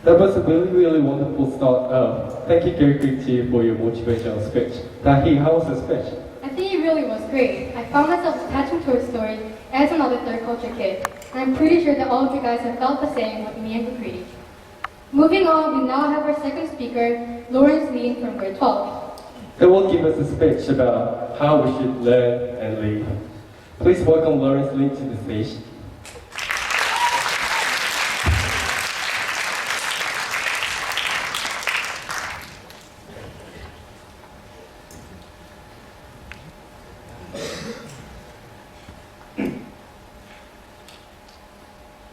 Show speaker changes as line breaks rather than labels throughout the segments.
That was a really wonderful start. Thank you, Gary Christie, for your motivational speech. Dahi, how was the speech?
I think it really was great. I found myself attaching to her story as another third culture kid. And I'm pretty sure that all of you guys have felt the same with me and Prakriti. Moving on, we now have our second speaker, Lawrence Lin from grade 12.
He will give us a speech about how we should learn and live. Please welcome Lawrence Lin to the stage.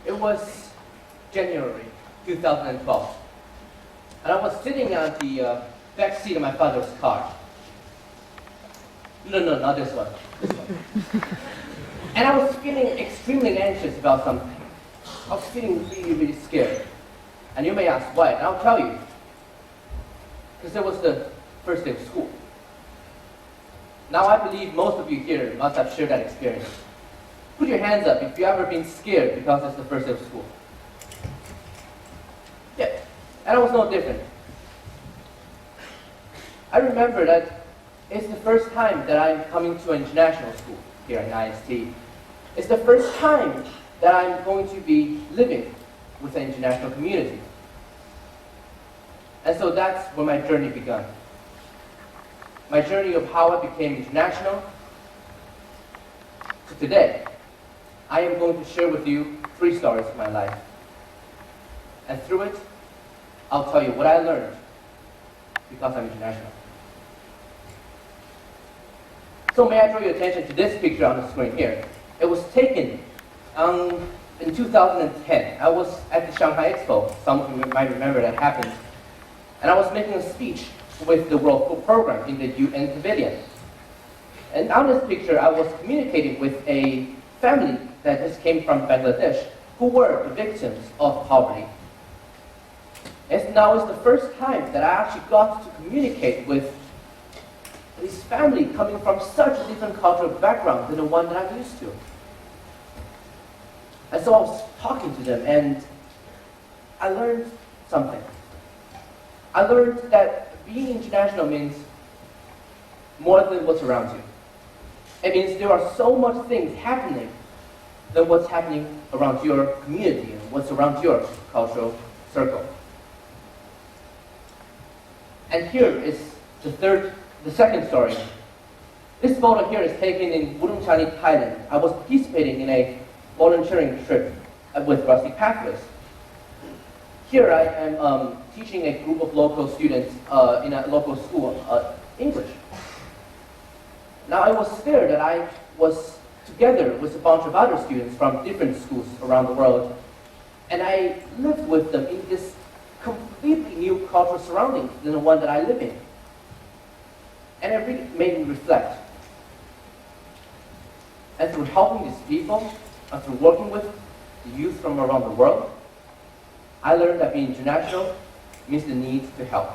It was January 2012, and I was sitting on the back seat of my father's car. No, not this one. This one. And I was feeling extremely anxious about something. I was feeling really scared. And you may ask why, and I'll tell you. Because it was the first day of school. Now I believe most of you here must have shared that experience. Put your hands up if you've ever been scared because it's the first day of school. Yeah, and I was no different. I remember that it's the first time that I'm coming to an international school here at IST. It's the first time that I'm going to be living with an international community. And so that's where my journey began. My journey of how I became international to today. I am going to share with you 3 stories of my life. And through it, I'll tell you what I learned because I'm international. So may I draw your attention to this picture on the screen here. It was taken in 2010. I was at the Shanghai Expo. Some of you might remember that happened. And I was making a speech with the World Food Program in the UN Pavilion. And on this picture, I was communicating with a family that just came from Bangladesh who were the victims of poverty. And now it's the first time that I actually got to communicate with this family coming from such a different cultural background than the one that I'm used to. And so I was talking to them and I learned something. I learned that being international means more than what's around you. It means there are so much things happening than what's happening around your community and what's around your cultural circle. And here is the second story. This photo here is taken in Wurungchani, Thailand. I was participating in a volunteering trip with Rusty Pathways. Here I am teaching a group of local students in a local school English. Now it was there that I was together with a bunch of other students from different schools around the world, and I lived with them in this completely new cultural surroundings than the one that I live in. And it really made me reflect. And through helping these people, and through working with the youth from around the world, I learned that being international means the need to help.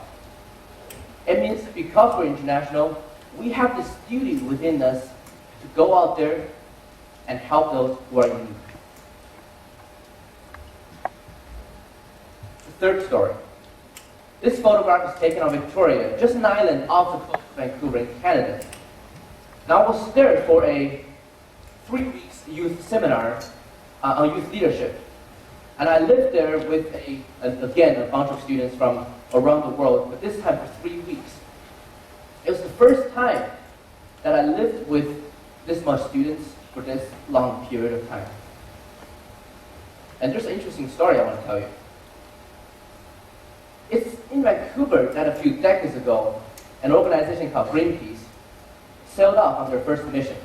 It means because we're international, we have this duty within us to go out there and help those who are in need. The third story. This photograph is taken on Victoria, just an island off the coast of Vancouver in Canada. Now I was there for a 3-week youth seminar on youth leadership. And I lived there with, again, a bunch of students from around the world, but this time for 3 weeks. It was the first time that I lived with this much students for this long period of time. And there's an interesting story I want to tell you. It's in Vancouver that a few decades ago, an organization called Greenpeace sailed off on their first mission.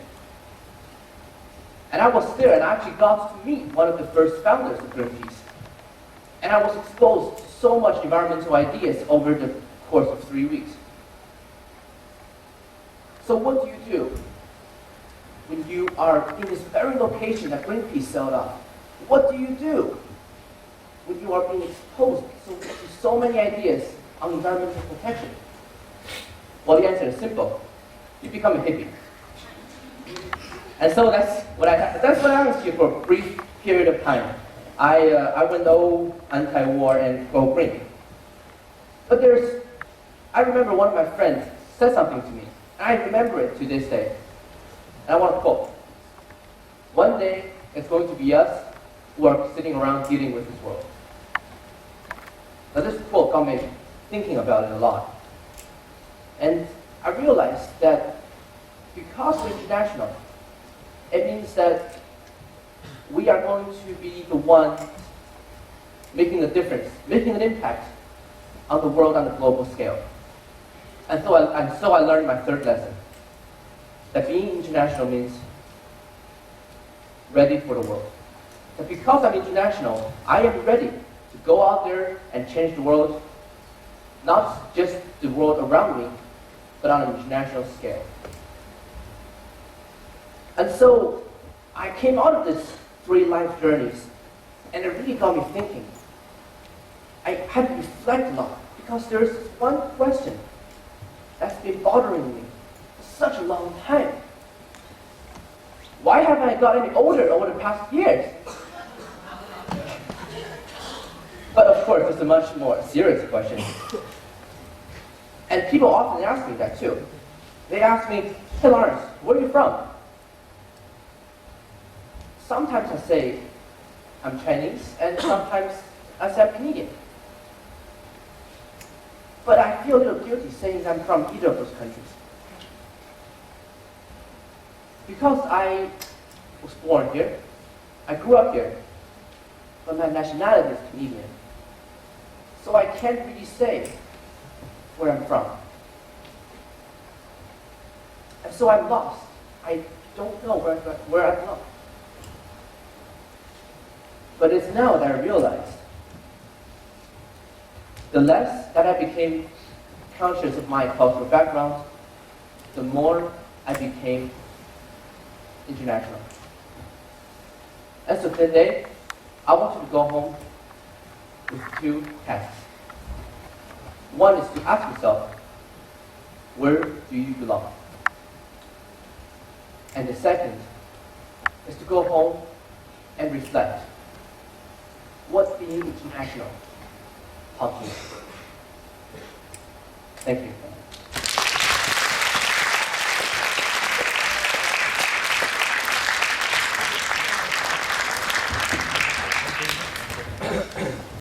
And I was there and I actually got to meet one of the first founders of Greenpeace. And I was exposed to so much environmental ideas over the course of 3 weeks. So what do you do when you are in this very location that Greenpeace sailed off? What do you do when you are being exposed to so many ideas on environmental protection? Well, the answer is simple. You become a hippie. And so that's what I was here for a brief period of time. I went all anti-war and go green. But I remember one of my friends said something to me, and I remember it to this day. And I want to quote, "One day, it's going to be us who are sitting around dealing with this world." Now this quote got me thinking about it a lot. And I realized that because we're international, it means that we are going to be the one making a difference, making an impact on the world on a global scale. And so I learned my third lesson, that being international means ready for the world. That because I'm international, I am ready to go out there and change the world, not just the world around me, but on an international scale. And so I came out of these 3 life journeys, and it really got me thinking. I had to reflect a lot, because there's one question that's been bothering me for such a long time. Why haven't I got any older over the past years? But of course, it's a much more serious question. And people often ask me that too. They ask me, "Hey Lawrence, where are you from?" Sometimes I say I'm Chinese, and sometimes I say I'm Canadian. But I feel a little guilty saying I'm from either of those countries. Because I was born here, I grew up here, but my nationality is Canadian. So I can't really say where I'm from. And so I'm lost. I don't know where I belong. But it's now that I realized, the less that I became conscious of my cultural background, the more I became international. And so today, I want you to go home with 2 tasks. One is to ask yourself, where do you belong? And the second is to go home and reflect. What being international taught you? Thank you.